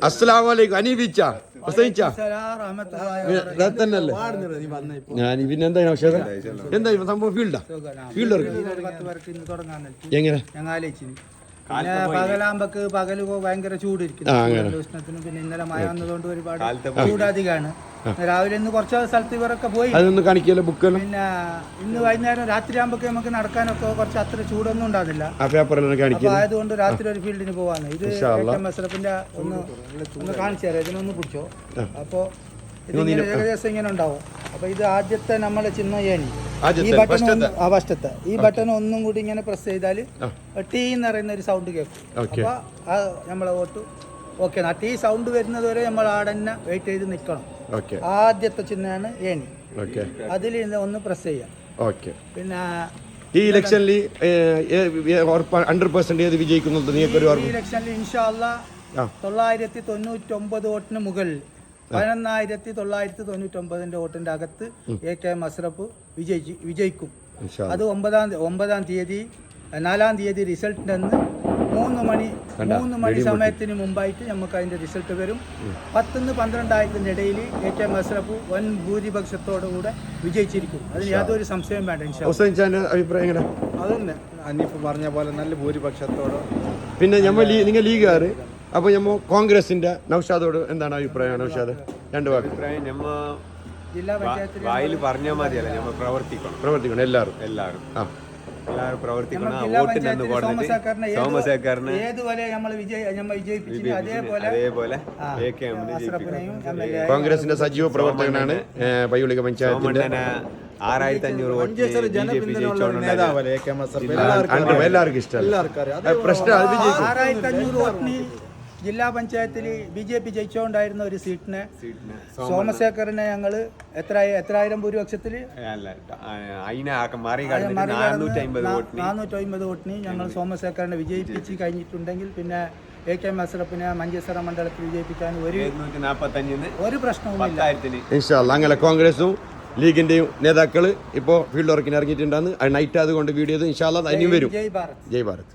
അസ്സലാമലൈക്കും അനീബിച്ച തന്നെയല്ലേ ഞാൻ പിന്നെന്താ എന്താ സംഭവം ഫീൽഡ് എങ്ങനെ പിന്നെ പകലാകുമ്പക്ക് പകല് ഭയങ്കര ചൂടിരിക്കും ഉഷ്ണത്തിനും പിന്നെ ഇന്നലെ മഴ വന്നതുകൊണ്ട് ഒരുപാട് ചൂടധികമാണ്. രാവിലെ ഇന്ന് കുറച്ച് സ്ഥലത്ത് ഇവരൊക്കെ പോയി അതൊന്ന് കാണിക്കല്ലോ ബുക്ക്. പിന്നെ ഇന്ന് വൈകുന്നേരം രാത്രി ആകുമ്പോ നമുക്ക് നടക്കാനൊക്കെ കുറച്ച് അത്ര ചൂടൊന്നും ഉണ്ടാവില്ല. അപ്പൊ ആയതുകൊണ്ട് രാത്രി ഒരു ഫീൽഡിന് പോവാന്ന്. ഇത് മസറഫിന്റെ ഒന്ന് കാണിച്ചു തരാം. ഇതിനൊന്ന് പിടിച്ചോ. അപ്പൊ ഇതിങ്ങനെ ഏകദേശം ഇങ്ങനെ ഉണ്ടാവും. അപ്പൊ ഇത് ആദ്യത്തെ നമ്മളെ ചിഹ്നം ഏണി. ഈ ബട്ടൺ ഫസ്റ്റത്തെ ഈ ബട്ടൺ ഒന്നും കൂടി ഇങ്ങനെ പ്രസ് ചെയ്താൽ ടീ എന്ന് പറയുന്ന ഒരു സൗണ്ട് കേൾക്കും. അപ്പൊ നമ്മളെ വോട്ട് ഓക്കെ. ടീ സൗണ്ട് വരുന്നത് വരെ നമ്മൾ ആടെ തന്നെ വെയിറ്റ് ചെയ്ത് നിൽക്കണം. ആദ്യത്തെ ചിഹ്നമാണ് ഏണി. അതിൽ ഒന്ന് പ്രസ് ചെയ്യാം. പിന്നെ ഈ ഇലക്ഷനിൽ 100% ഏത് വിജയിക്കുന്നത്? ഈ ഇലക്ഷനിൽ ഇൻഷാ അല്ലാഹ് 999 വോട്ടിന് മുകളിൽ 11,999 വോട്ടിന്റെ അകത്ത് AK മസ്റഫ് വിജയിക്കും. അത് 9-ാം തീയതി 4-ാം തീയതി റിസൾട്ടിന്റെ അന്ന് 3 മണി സമയത്തിന് മുമ്പായിട്ട് നമുക്ക് അതിന്റെ റിസൾട്ട് വരും. 10-12 ഇടയിൽ AK മസ്റഫ് വൻ ഭൂരിപക്ഷത്തോടുകൂടെ വിജയിച്ചിരിക്കും. അതിന് യാതൊരു സംശയം വേണ്ട. അഭിപ്രായം അതന്നെ അനീഫ് പറഞ്ഞ പോലെ നല്ല ഭൂരിപക്ഷത്തോടെ. പിന്നെ നിങ്ങൾ ലീഗുകാർ, അപ്പൊ നമ്മ കോൺഗ്രസിന്റെ നൗഷാദോട് എന്താണ് അഭിപ്രായം? നൗഷാദ് രണ്ട് വാക്ക്. അഭിപ്രായം നമ്മ വായിൽ പറഞ്ഞാൽ മതിയല്ല, നമ്മ പ്രവർത്തിക്കണം. എല്ലാവരും പ്രവർത്തിക്കണം. അതേപോലെ കോൺഗ്രസിന്റെ സജീവ പ്രവർത്തകനാണ് പയ്യോളിക പഞ്ചായത്തിന്റെ. 6,500 വോട്ട് എല്ലാവർക്കും ഇഷ്ടമല്ല. പ്രശ്നം 6,500 വോട്ടിന് ജില്ലാ പഞ്ചായത്തിൽ BJP ജയിച്ചുകൊണ്ടായിരുന്ന ഒരു സീറ്റിനെ സോമശേഖരനെ ഞങ്ങൾ എത്രായിരം ഭൂരിപക്ഷത്തില് 450 വോട്ടിന് ഞങ്ങൾ സോമശേഖരനെ വിജയിപ്പിച്ച് കഴിഞ്ഞിട്ടുണ്ടെങ്കിൽ പിന്നെ AK മസ്റഫിനെ മഞ്ചേശ്വര മണ്ഡലത്തിൽ വിജയിപ്പിക്കാൻ ഒരു പ്രശ്നവുമില്ല. അങ്ങനെ കോൺഗ്രസും ലീഗിന്റെയും നേതാക്കൾ ഇപ്പോൾ ഫീൽഡ് വർക്കിന് ഇറങ്ങിയിട്ടുണ്ടാകുന്നു. നൈറ്റ് അതുകൊണ്ട് വീഡിയോ ഇൻഷാ അല്ലാഹ് ഇനിയും വരും. ജയ് ഭാരത്. ജയ് ഭാരത്.